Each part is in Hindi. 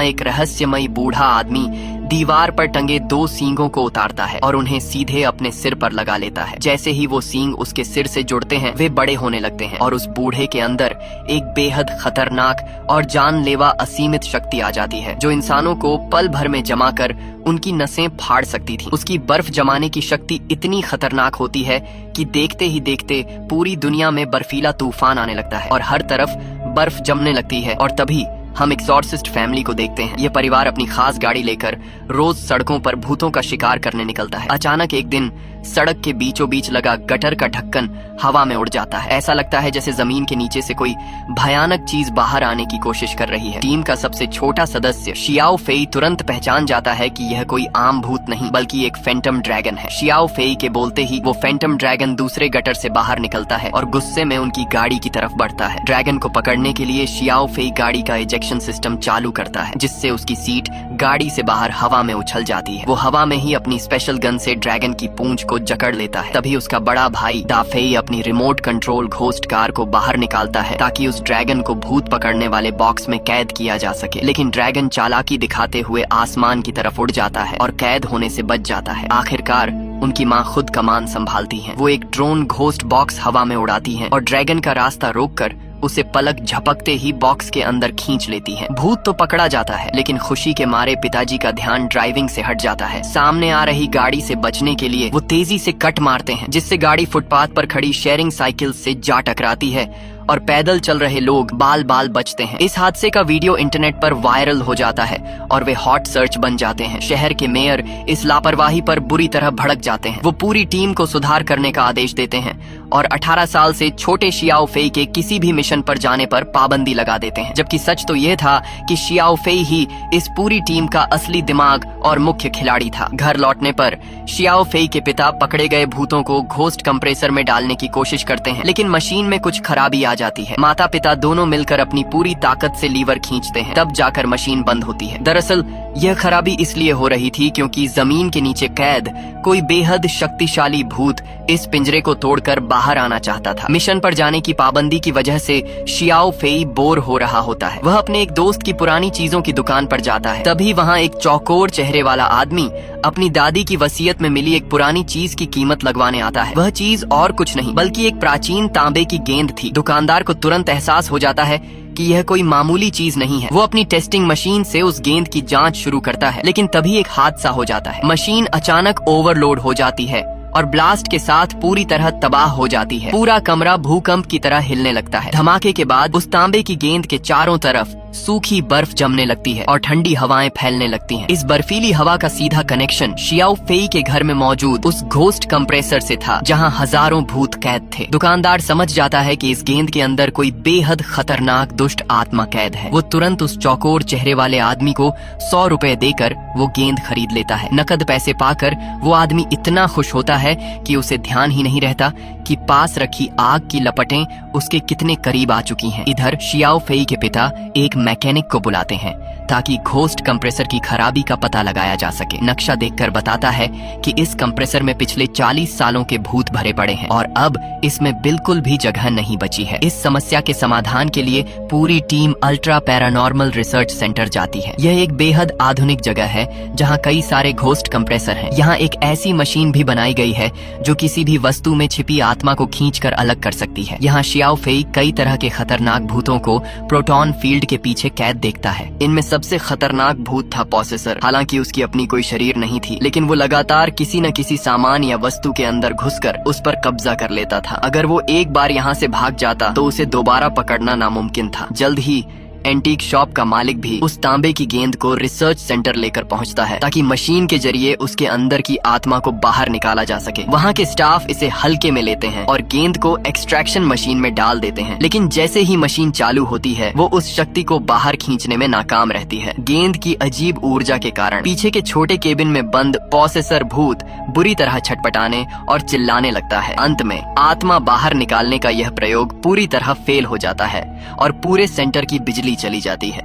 एक रहस्यमयी बूढ़ा आदमी दीवार पर टंगे 2 सींगों को उतारता है और उन्हें सीधे अपने सिर पर लगा लेता है। जैसे ही वो सींग उसके सिर से जुड़ते हैं वे बड़े होने लगते हैं और उस बूढ़े के अंदर एक बेहद खतरनाक और जानलेवा असीमित शक्ति आ जाती है जो इंसानों को पल भर में जमा कर उनकी नसें फाड़ सकती थी। उसकी बर्फ जमाने की शक्ति इतनी खतरनाक होती है कि देखते ही देखते पूरी दुनिया में बर्फीला तूफान आने लगता है और हर तरफ बर्फ जमने लगती है। और तभी हम एक्सॉर्सिस्ट फैमिली को देखते हैं। ये परिवार अपनी खास गाड़ी लेकर रोज सड़कों पर भूतों का शिकार करने निकलता है। अचानक एक दिन सड़क के बीचों बीच लगा गटर का ढक्कन हवा में उड़ जाता है। ऐसा लगता है जैसे जमीन के नीचे से कोई भयानक चीज बाहर आने की कोशिश कर रही है। टीम का सबसे छोटा सदस्य शियाओ फेई तुरंत पहचान जाता है कि यह कोई आम भूत नहीं बल्कि एक फैंटम ड्रैगन है। शियाओ फेई के बोलते ही वो फैंटम ड्रैगन दूसरे गटर से बाहर निकलता है और गुस्से में उनकी गाड़ी की तरफ बढ़ता है। ड्रैगन को पकड़ने के लिए शियाओ फेई गाड़ी का इजेक्शन सिस्टम चालू करता है जिससे उसकी सीट गाड़ी से बाहर हवा में उछल जाती है। वो हवा में ही अपनी स्पेशल गन से ड्रैगन की पूंछ को जकड़ लेता है। तभी उसका बड़ा भाई दाफेई अपनी रिमोट कंट्रोल घोस्ट कार को बाहर निकालता है ताकि उस ड्रैगन को भूत पकड़ने वाले बॉक्स में कैद किया जा सके। लेकिन ड्रैगन चालाकी दिखाते हुए आसमान की तरफ उड़ जाता है और कैद होने से बच जाता है। आखिरकार उनकी माँ खुद कमान संभालती हैं। वो एक ड्रोन घोस्ट बॉक्स हवा में उड़ाती हैं और ड्रैगन का रास्ता रोककर उसे पलक झपकते ही बॉक्स के अंदर खींच लेती हैं। भूत तो पकड़ा जाता है लेकिन खुशी के मारे पिताजी का ध्यान ड्राइविंग से हट जाता है। सामने आ रही गाड़ी से बचने के लिए वो तेजी से कट मारते हैं जिससे गाड़ी फुटपाथ पर खड़ी शेयरिंग साइकिल से जा टकराती है और पैदल चल रहे लोग बाल बाल बचते हैं। इस हादसे का वीडियो इंटरनेट पर वायरल हो जाता है और वे हॉट सर्च बन जाते हैं। शहर के मेयर इस लापरवाही पर बुरी तरह भड़क जाते हैं। वो पूरी टीम को सुधार करने का आदेश देते हैं और 18 साल से छोटे शियाओ फेई के किसी भी मिशन पर जाने पर पाबंदी लगा देते हैं। जबकि सच तो यह था कि शियाओ फेई ही इस पूरी टीम का असली दिमाग और मुख्य खिलाड़ी था। घर लौटने पर शियाओ फेई के पिता पकड़े गए भूतों को घोस्ट कंप्रेसर में डालने की कोशिश करते हैं लेकिन मशीन में कुछ खराबी आ जाती है। माता पिता दोनों मिलकर अपनी पूरी ताकत से लीवर खींचते हैं तब जाकर मशीन बंद होती है। दरअसल यह खराबी इसलिए हो रही थी क्योंकि जमीन के नीचे कैद कोई बेहद शक्तिशाली भूत इस पिंजरे को तोड़कर बाहर आना चाहता था। मिशन पर जाने की पाबंदी की वजह से शियाओ फेई बोर हो रहा होता है। वह अपने एक दोस्त की पुरानी चीजों की दुकान पर जाता है। तभी वहाँ एक चौकोर चेहरे वाला आदमी अपनी दादी की वसीयत में मिली एक पुरानी चीज की कीमत लगवाने आता है। वह चीज और कुछ नहीं बल्कि एक प्राचीन तांबे की गेंद थी। दुकानदार को तुरंत एहसास हो जाता है कि यह कोई मामूली चीज नहीं है। वो अपनी टेस्टिंग मशीन से उस गेंद की जांच शुरू करता है लेकिन तभी एक हादसा हो जाता है। मशीन अचानक ओवरलोड हो जाती है और ब्लास्ट के साथ पूरी तरह तबाह हो जाती है। पूरा कमरा भूकंप की तरह हिलने लगता है। धमाके के बाद उस तांबे की गेंद के चारों तरफ सूखी बर्फ जमने लगती है और ठंडी हवाएं फैलने लगती हैं। इस बर्फीली हवा का सीधा कनेक्शन शियाओ फेई के घर में मौजूद उस घोस्ट कंप्रेसर से था जहां हजारों भूत कैद थे। दुकानदार समझ जाता है कि इस गेंद के अंदर कोई बेहद खतरनाक दुष्ट आत्मा कैद है। वो तुरंत उस चौकोर चेहरे वाले आदमी को 100 रुपए देकर वो गेंद खरीद लेता है। नकद पैसे पाकर वो आदमी इतना खुश होता है कि उसे ध्यान ही नहीं रहता कि पास रखी आग की लपटें उसके कितने करीब आ चुकी हैं। इधर शियाओ फेई के पिता एक मैकेनिक को बुलाते हैं ताकि घोस्ट कंप्रेसर की खराबी का पता लगाया जा सके। नक्शा देखकर बताता है कि इस कंप्रेसर में पिछले 40 सालों के भूत भरे पड़े हैं और अब इसमें बिल्कुल भी जगह नहीं बची है। इस समस्या के समाधान के लिए पूरी team ultra paranormal research centre जाती है। यह एक बेहद आधुनिक जगह है जहां कई सारे घोस्ट कंप्रेसर हैं। यहाँ एक ऐसी मशीन भी बनाई गई है जो किसी भी वस्तु में छिपी आत्मा को खींचकर अलग कर सकती है। यहाँ शियाओ फेई कई तरह के खतरनाक भूतों को प्रोटॉन फील्ड के पीछे कैद देखता है। इनमें सबसे खतरनाक भूत था पॉसेसर। हालांकि उसकी अपनी कोई शरीर नहीं थी लेकिन वो लगातार किसी न किसी सामान या वस्तु के अंदर घुसकर उस पर कब्जा कर लेता था। अगर वो एक बार यहाँ से भाग जाता तो उसे दोबारा पकड़ना नामुमकिन था। जल्द ही एंटीक शॉप का मालिक भी उस तांबे की गेंद को रिसर्च सेंटर लेकर पहुंचता है ताकि मशीन के जरिए उसके अंदर की आत्मा को बाहर निकाला जा सके। वहाँ के स्टाफ इसे हल्के में लेते हैं और गेंद को एक्सट्रैक्शन मशीन में डाल देते हैं लेकिन जैसे ही मशीन चालू होती है वो उस शक्ति को बाहर खींचने में नाकाम रहती है। गेंद की अजीब ऊर्जा के कारण पीछे के छोटे केबिन में बंद पॉसेसर भूत बुरी तरह छटपटाने और चिल्लाने लगता है। अंत में आत्मा बाहर निकालने का यह प्रयोग पूरी तरह फेल हो जाता है और पूरे सेंटर की बिजली चली जाती है।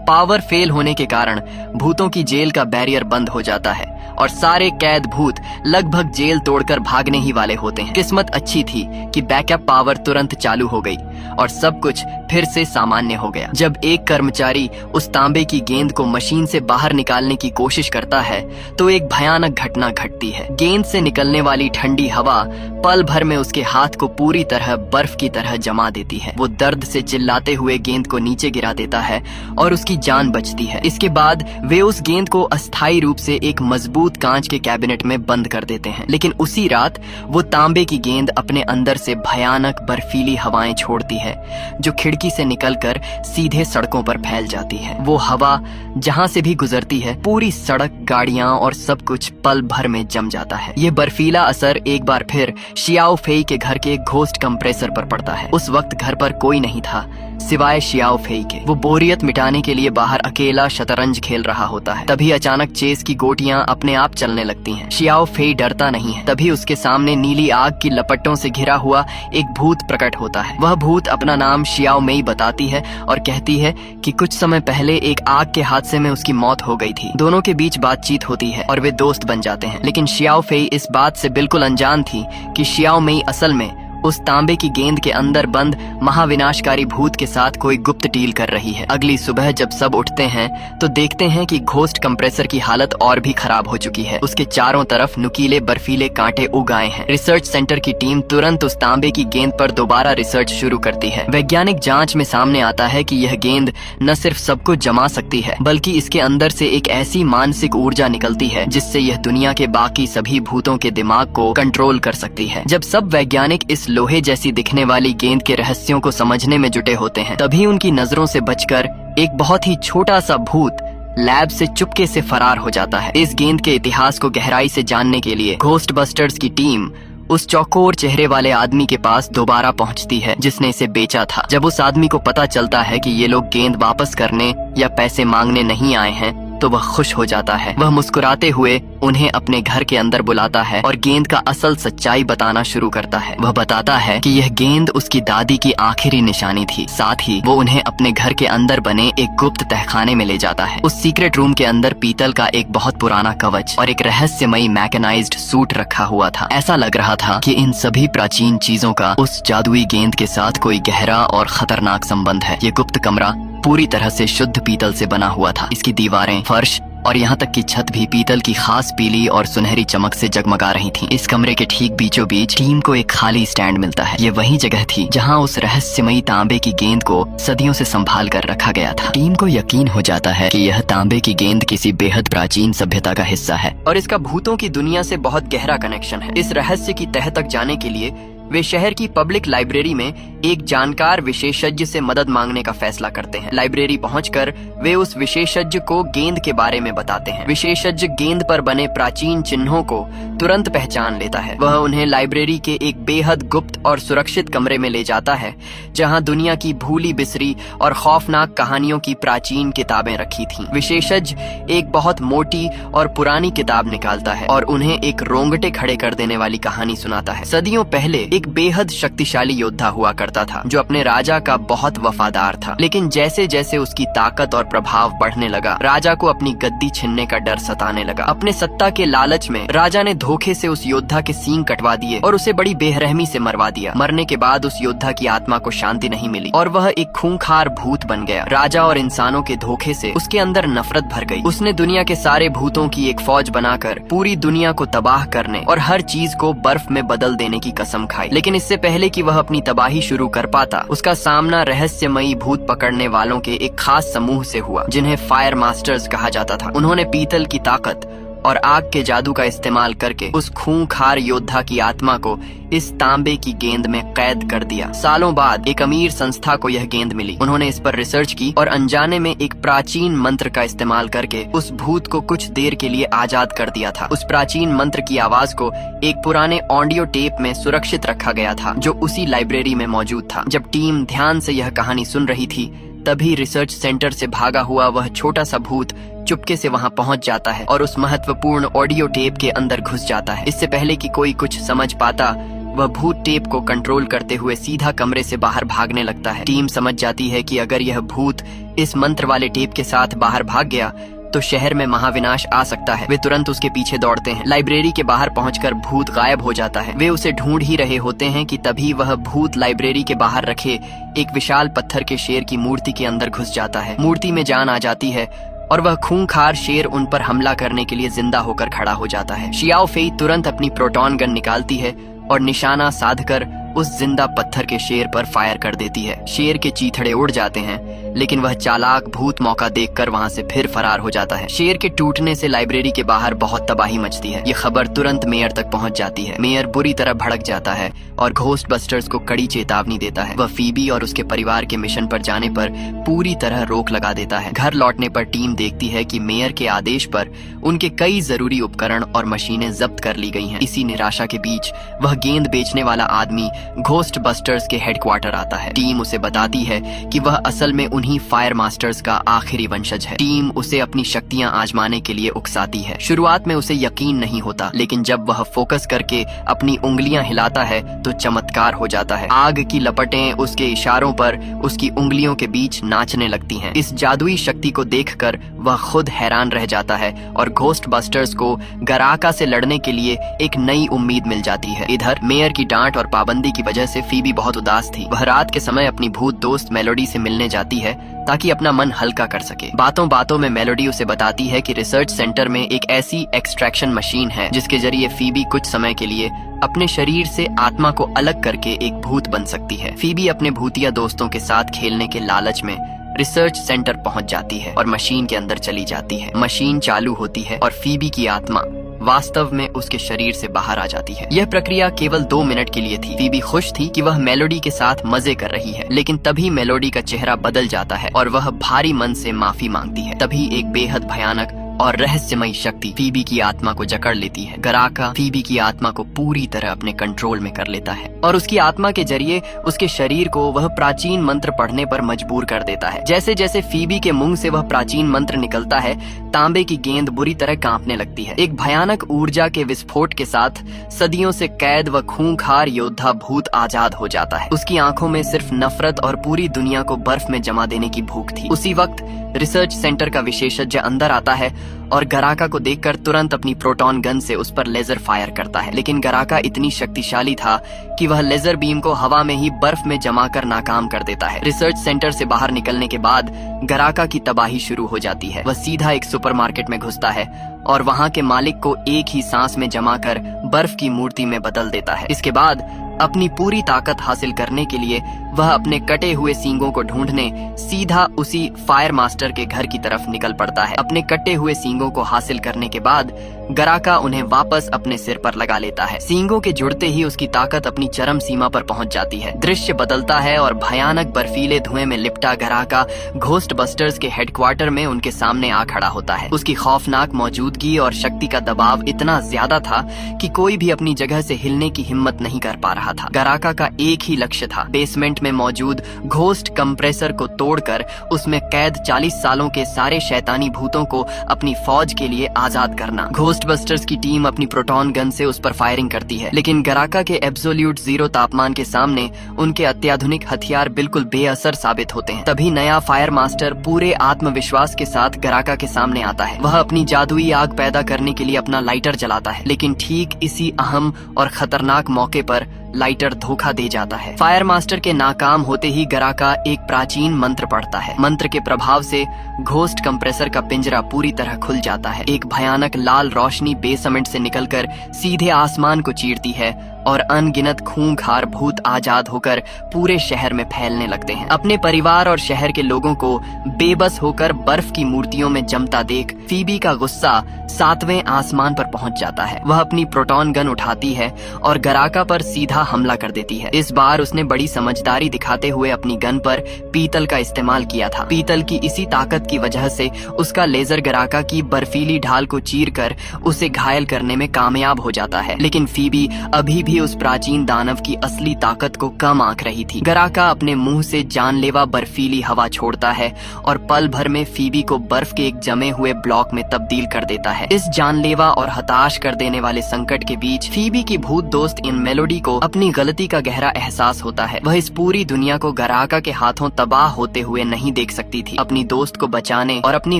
पावर फेल होने के कारण भूतों की जेल का बैरियर बंद हो जाता है और सारे कैद भूत लगभग जेल तोड़कर भागने ही वाले होते हैं। किस्मत अच्छी थी कि बैकअप पावर तुरंत चालू हो गई और सब कुछ फिर से सामान्य हो गया। जब एक कर्मचारी उस तांबे की गेंद को मशीन से बाहर निकालने की कोशिश करता है तो एक भयानक घटना घटती है। गेंद से निकलने वाली ठंडी हवा पल भर में उसके हाथ को पूरी तरह बर्फ की तरह जमा देती है। वो दर्द से चिल्लाते हुए गेंद को नीचे गिरा देता है और उसकी जान बचती है। इसके बाद वे उस गेंद को अस्थायी रूप से एक मजबूत कांच के कैबिनेट में बंद कर देते हैं। लेकिन उसी रात वो तांबे की गेंद अपने अंदर से भयानक बर्फीली हवाएं छोड़ती है जो खिड़की से निकलकर सीधे सड़कों पर फैल जाती है। वो हवा जहां से भी गुजरती है पूरी सड़क, गाड़ियां और सब कुछ पल भर में जम जाता है। ये बर्फीला असर एक बार फिर शियाओ फेई के घर के घोस्ट कंप्रेसर पर पड़ता है। उस वक्त घर पर कोई नहीं था सिवाय शियाओ फेई के। वो बोरियत मिटाने के लिए बाहर अकेला शतरंज खेल रहा होता है। तभी अचानक चेस की गोटियां अपने आप चलने लगती हैं। शियाओ फेई डरता नहीं है। तभी उसके सामने नीली आग की लपटों से घिरा हुआ एक भूत प्रकट होता है। वह भूत अपना नाम शियाओ मेई बताती है और कहती है कि कुछ समय पहले एक आग के हादसे में उसकी मौत हो गई थी। दोनों के बीच बातचीत होती है और वे दोस्त बन जाते हैं। लेकिन शियाओ फेई इस बात से बिल्कुल अनजान थी कि शियाओ मेई असल में उस तांबे की गेंद के अंदर बंद महाविनाशकारी भूत के साथ कोई गुप्त डील कर रही है। अगली सुबह जब सब उठते हैं तो देखते हैं कि घोस्ट कंप्रेसर की हालत और भी खराब हो चुकी है। उसके चारों तरफ नुकीले बर्फीले कांटे उग आए हैं। रिसर्च सेंटर की टीम तुरंत उस तांबे की गेंद पर दोबारा रिसर्च शुरू करती है। वैज्ञानिक जांच में सामने आता है कि यह गेंद न सिर्फ सबको जमा सकती है बल्कि इसके अंदर से एक ऐसी मानसिक ऊर्जा निकलती है जिससे यह दुनिया के बाकी सभी भूतों के दिमाग को कंट्रोल कर सकती है। जब सब वैज्ञानिक इस लोहे जैसी दिखने वाली गेंद के रहस्यों को समझने में जुटे होते हैं तभी उनकी नजरों से बचकर एक बहुत ही छोटा सा भूत लैब से चुपके से फरार हो जाता है। इस गेंद के इतिहास को गहराई से जानने के लिए घोस्ट बस्टर्स की टीम उस चौकोर चेहरे वाले आदमी के पास दोबारा पहुंचती है जिसने इसे बेचा था। जब उस आदमी को पता चलता है कि ये लोग गेंद वापस करने या पैसे मांगने नहीं आए हैं तो वह खुश हो जाता है। वह मुस्कुराते हुए उन्हें अपने घर के अंदर बुलाता है और गेंद का असल सच्चाई बताना शुरू करता है। वह बताता है कि यह गेंद उसकी दादी की आखिरी निशानी थी। साथ ही वो उन्हें अपने घर के अंदर बने एक गुप्त तहखाने में ले जाता है। उस सीक्रेट रूम के अंदर पीतल का एक बहुत पुराना कवच और एक रहस्यमयी मैकेनाइज्ड सूट रखा हुआ था। ऐसा लग रहा था कि इन सभी प्राचीन चीजों का उस जादुई गेंद के साथ कोई गहरा और खतरनाक संबंध है। ये गुप्त कमरा पूरी तरह से शुद्ध पीतल से बना हुआ था। इसकी दीवारें, फर्श और यहाँ तक कि छत भी पीतल की खास पीली और सुनहरी चमक से जगमगा रही थी। इस कमरे के ठीक बीचों बीच टीम को एक खाली स्टैंड मिलता है। ये वही जगह थी जहाँ उस रहस्यमयी तांबे की गेंद को सदियों से संभाल कर रखा गया था। टीम को यकीन हो जाता है कि यह तांबे की गेंद किसी बेहद प्राचीन सभ्यता का हिस्सा है और इसका भूतों की दुनिया से बहुत गहरा कनेक्शन है। इस रहस्य की तह तक जाने के लिए वे शहर की पब्लिक लाइब्रेरी में एक जानकार विशेषज्ञ से मदद मांगने का फैसला करते हैं। लाइब्रेरी पहुंचकर वे उस विशेषज्ञ को गेंद के बारे में बताते हैं। विशेषज्ञ गेंद पर बने प्राचीन चिन्हों को तुरंत पहचान लेता है। वह उन्हें लाइब्रेरी के एक बेहद गुप्त और सुरक्षित कमरे में ले जाता है जहां दुनिया की भूली बिसरी और खौफनाक कहानियों की प्राचीन किताबें रखी थीं। विशेषज्ञ एक बहुत मोटी और पुरानी किताब निकालता है और उन्हें एक रोंगटे खड़े कर देने वाली कहानी सुनाता है। सदियों पहले एक बेहद शक्तिशाली योद्धा हुआ करता था जो अपने राजा का बहुत वफादार था। लेकिन जैसे जैसे उसकी ताकत और प्रभाव बढ़ने लगा राजा को अपनी गद्दी छीनने का डर सताने लगा। अपने सत्ता के लालच में राजा ने धोखे से उस योद्धा के सींग कटवा दिए और उसे बड़ी बेरहमी से मरवा दिया। मरने के बाद उस योद्धा की आत्मा को शांति नहीं मिली और वह एक खूंखार भूत बन गया। राजा और इंसानों के धोखे से उसके अंदर नफरत भर गई। उसने दुनिया के सारे भूतों की एक फौज बनाकर पूरी दुनिया को तबाह करने और हर चीज को बर्फ में बदल देने की कसम खाई। लेकिन इससे पहले कि वह अपनी तबाही शुरू कर पाता उसका सामना रहस्यमयी भूत पकड़ने वालों के एक खास समूह से हुआ जिन्हें फायर मास्टर्स कहा जाता था। उन्होंने पीतल की ताकत और आग के जादू का इस्तेमाल करके उस खूंखार योद्धा की आत्मा को इस तांबे की गेंद में कैद कर दिया। सालों बाद एक अमीर संस्था को यह गेंद मिली। उन्होंने इस पर रिसर्च की और अनजाने में एक प्राचीन मंत्र का इस्तेमाल करके उस भूत को कुछ देर के लिए आजाद कर दिया था। उस प्राचीन मंत्र की आवाज को एक पुराने ऑडियो टेप में सुरक्षित रखा गया था जो उसी लाइब्रेरी में मौजूद था। जब टीम ध्यान से यह कहानी सुन रही थी तभी रिसर्च सेंटर से भागा हुआ वह छोटा सा भूत चुपके से वहां पहुंच जाता है और उस महत्वपूर्ण ऑडियो टेप के अंदर घुस जाता है। इससे पहले कि कोई कुछ समझ पाता वह भूत टेप को कंट्रोल करते हुए सीधा कमरे से बाहर भागने लगता है। टीम समझ जाती है कि अगर यह भूत इस मंत्र वाले टेप के साथ बाहर भाग गया तो शहर में महाविनाश आ सकता है। वे तुरंत उसके पीछे दौड़ते हैं। लाइब्रेरी के बाहर पहुंचकर भूत गायब हो जाता है। वे उसे ढूंढ ही रहे होते हैं कि तभी वह भूत लाइब्रेरी के बाहर रखे एक विशाल पत्थर के शेर की मूर्ति के अंदर घुस जाता है। मूर्ति में जान आ जाती है और वह खूंखार शेर उन पर हमला करने के लिए जिंदा होकर खड़ा हो जाता है। शियाओ फेई तुरंत अपनी प्रोटॉन गन निकालती है और निशाना साधकर उस जिंदा पत्थर के शेर पर फायर कर देती है। शेर के चीथड़े उड़ जाते हैं, लेकिन वह चालाक भूत मौका देखकर वहां से फिर फरार हो जाता है। शेर के टूटने से लाइब्रेरी के बाहर बहुत तबाही मचती है। ये खबर तुरंत मेयर तक पहुंच जाती है। मेयर बुरी तरह भड़क जाता है और घोस्ट बस्टर्स को कड़ी चेतावनी देता है। वह फीबी और उसके परिवार के मिशन पर जाने पर पूरी तरह रोक लगा देता है। घर लौटने पर टीम देखती है कि मेयर के आदेश पर उनके कई जरूरी उपकरण और मशीनें जब्त कर ली गई हैं। इसी निराशा के बीच वह गेंद बेचने वाला आदमी घोस्ट बस्टर्स के हेडक्वार्टर आता है। टीम उसे बताती है कि वह असल में उन्हीं फायर मास्टर्स का आखिरी वंशज है। टीम उसे अपनी शक्तियां आजमाने के लिए उकसाती है। शुरुआत में उसे यकीन नहीं होता, लेकिन जब वह फोकस करके अपनी उंगलियां हिलाता है तो चमत्कार हो जाता है। आग की लपटें उसके इशारों पर उसकी उंगलियों के बीच नाचने लगती हैं। इस जादुई शक्ति को देखकर वह खुद हैरान रह जाता है और घोस्ट बस्टर्स को गराका से लड़ने के लिए एक नई उम्मीद मिल जाती है। इधर मेयर की डांट और पाबंदी की वजह से फीबी बहुत उदास थी। वह रात के समय अपनी भूत दोस्त मेलोडी से मिलने जाती है ताकि अपना मन हल्का कर सके। बातों बातों में मेलोडी उसे बताती है कि रिसर्च सेंटर में एक ऐसी एक्सट्रैक्शन मशीन है जिसके जरिए फीबी कुछ समय के लिए अपने शरीर से आत्मा को अलग करके एक भूत बन सकती है। फीबी अपने भूतिया दोस्तों के साथ खेलने के लालच में रिसर्च सेंटर पहुंच जाती है और मशीन के अंदर चली जाती है। मशीन चालू होती है और फीबी की आत्मा वास्तव में उसके शरीर से बाहर आ जाती है। यह प्रक्रिया केवल 2 मिनट के लिए थी। फीबी खुश थी कि वह मेलोडी के साथ मजे कर रही है, लेकिन तभी मेलोडी का चेहरा बदल जाता है और वह भारी मन से माफी मांगती है। तभी एक बेहद भयानक और रहस्यमयी शक्ति फीबी की आत्मा को जकड़ लेती है। गराका फीबी की आत्मा को पूरी तरह अपने कंट्रोल में कर लेता है और उसकी आत्मा के जरिए उसके शरीर को वह प्राचीन मंत्र पढ़ने पर मजबूर कर देता है। जैसे जैसे फीबी के मुंह से वह प्राचीन मंत्र निकलता है, तांबे की गेंद बुरी तरह कांपने लगती है। एक भयानक ऊर्जा के विस्फोट के साथ सदियों से कैद व खूंखार योद्धा भूत आजाद हो जाता है। उसकी आंखों में सिर्फ नफरत और पूरी दुनिया को बर्फ में जमा देने की भूख थी। उसी वक्त रिसर्च सेंटर का विशेषज्ञ अंदर आता है और गराका को देखकर तुरंत अपनी प्रोटॉन गन से उस पर लेजर फायर करता है, लेकिन गराका इतनी शक्तिशाली था कि वह लेजर बीम को हवा में ही बर्फ में जमा कर नाकाम कर देता है। रिसर्च सेंटर से बाहर निकलने के बाद गराका की तबाही शुरू हो जाती है। वह सीधा एक सुपरमार्केट में घुसता है और वहां के मालिक को एक ही सांस में जमा कर बर्फ की मूर्ति में बदल देता है। इसके बाद अपनी पूरी ताकत हासिल करने के लिए वह अपने कटे हुए सींगों को ढूंढने सीधा उसी फायर मास्टर के घर की तरफ निकल पड़ता है। अपने कटे हुए सींगों को हासिल करने के बाद गराका उन्हें वापस अपने सिर पर लगा लेता है। सींगों के जुड़ते ही उसकी ताकत अपनी चरम सीमा पर पहुंच जाती है। दृश्य बदलता है और भयानक बर्फीले धुएं में लिपटा गराका घोस्ट बस्टर्स के हेडक्वार्टर में उनके सामने आ खड़ा होता है। उसकी खौफनाक मौजूदगी और शक्ति का दबाव इतना ज्यादा था कि कोई भी अपनी जगह से हिलने की हिम्मत नहीं कर पा रहा था। गराका का एक ही लक्ष्य था, बेसमेंट में मौजूद घोस्ट कंप्रेसर को तोड़कर उसमें कैद 40 सालों के सारे शैतानी भूतों को अपनी फौज के लिए आजाद करना। घोस्ट बस्टर्स की टीम अपनी प्रोटॉन गन से उस पर फायरिंग करती है, लेकिन गराका के एब्सोल्यूट 0 तापमान के सामने उनके अत्याधुनिक हथियार बिल्कुल बेअसर साबित होते हैं। तभी नया फायर मास्टर पूरे आत्मविश्वास के साथ गराका के सामने आता है। वह अपनी जादुई आग पैदा करने के लिए अपना लाइटर जलाता है, लेकिन ठीक इसी अहम और खतरनाक मौके पर लाइटर धोखा दे जाता है। फायर मास्टर के नाकाम होते ही गराका एक प्राचीन मंत्र पढ़ता है। मंत्र के प्रभाव से घोस्ट कंप्रेसर का पिंजरा पूरी तरह खुल जाता है। एक भयानक लाल रोशनी बेसमेंट से निकलकर सीधे आसमान को चीरती है और अनगिनत खूंखार भूत आजाद होकर पूरे शहर में फैलने लगते हैं। अपने परिवार और शहर के लोगों को बेबस होकर बर्फ की मूर्तियों में जमता देख फीबी का गुस्सा 7वें आसमान पर पहुंच जाता है। वह अपनी प्रोटॉन गन उठाती है और गराका पर सीधा हमला कर देती है। इस बार उसने बड़ी समझदारी दिखाते हुए अपनी गन पर पीतल का इस्तेमाल किया था। पीतल की इसी ताकत की वजह से उसका लेजर गराका की बर्फीली ढाल को चीरकर उसे घायल करने में कामयाब हो जाता है, लेकिन फीबी अभी भी उस प्राचीन दानव की असली ताकत को कम आंक रही थी। गराका अपने मुंह से जानलेवा बर्फीली हवा छोड़ता है और पल भर में फीबी को बर्फ के एक जमे हुए ब्लॉक में तब्दील कर देता है। इस जानलेवा और हताश कर देने वाले संकट के बीच फीबी की भूत दोस्त इन मेलोडी को अपनी गलती का गहरा एहसास होता है। वह इस पूरी दुनिया को गराका के हाथों तबाह होते हुए नहीं देख सकती थी। अपनी दोस्त को बचाने और अपनी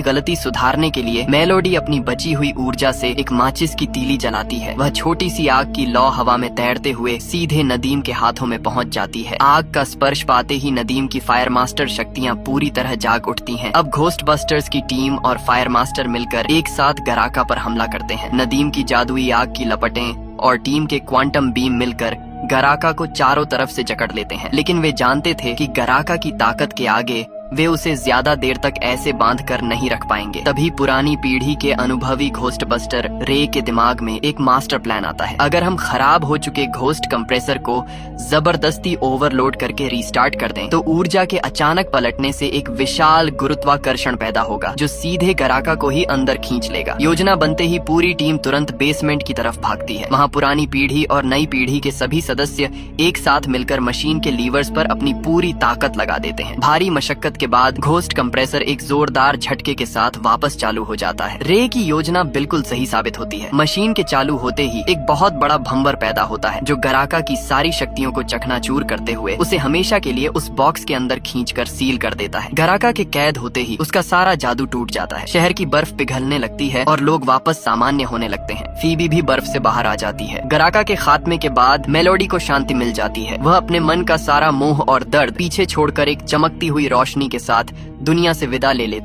गलती सुधारने के लिए मेलोडी अपनी बची हुई ऊर्जा से एक माचिस की तीली जलाती है। वह छोटी सी आग की लौ हवा में तैरते हुए सीधे नदीम के हाथों में पहुंच जाती है। आग का स्पर्श पाते ही नदीम की फायर मास्टर शक्तियां पूरी तरह जाग उठती हैं। अब घोस्ट बस्टर्स की टीम और फायर मास्टर मिलकर एक साथ गराका पर हमला करते हैं। नदीम की जादुई आग की लपटें और टीम के क्वांटम बीम मिलकर गराका को चारों तरफ से जकड़ लेते हैं, लेकिन वे जानते थे कि गराका की ताकत के आगे वे उसे ज्यादा देर तक ऐसे बांध कर नहीं रख पाएंगे। तभी पुरानी पीढ़ी के अनुभवी घोस्ट बस्टर रे के दिमाग में एक मास्टर प्लान आता है। अगर हम खराब हो चुके घोस्ट कंप्रेसर को जबरदस्ती ओवरलोड करके रीस्टार्ट कर दें, तो ऊर्जा के अचानक पलटने से एक विशाल गुरुत्वाकर्षण पैदा होगा जो सीधे गराका को ही अंदर खींच लेगा। योजना बनते ही पूरी टीम तुरंत बेसमेंट की तरफ भागती है। वहाँ पुरानी पीढ़ी और नई पीढ़ी के सभी सदस्य एक साथ मिलकर मशीन के लीवर्स पर अपनी पूरी ताकत लगा देते हैं। भारी मशक्कत के बाद घोस्ट कंप्रेसर एक जोरदार झटके के साथ वापस चालू हो जाता है। रे की योजना बिल्कुल सही साबित होती है। मशीन के चालू होते ही एक बहुत बड़ा भंवर पैदा होता है जो गराका की सारी शक्तियों को चकनाचूर करते हुए उसे हमेशा के लिए उस बॉक्स के अंदर खींचकर सील कर देता है। गराका के कैद होते ही उसका सारा जादू टूट जाता है। शहर की बर्फ पिघलने लगती है और लोग वापस सामान्य होने लगते हैं। फीबी भी बर्फ से बाहर आ जाती है। गराका के खात्मे के बाद मेलोडी को शांति मिल जाती है। वह अपने मन का सारा मोह और दर्द पीछे छोड़कर एक चमकती हुई रोशनी के साथ दुनिया से विदा ले लेती है।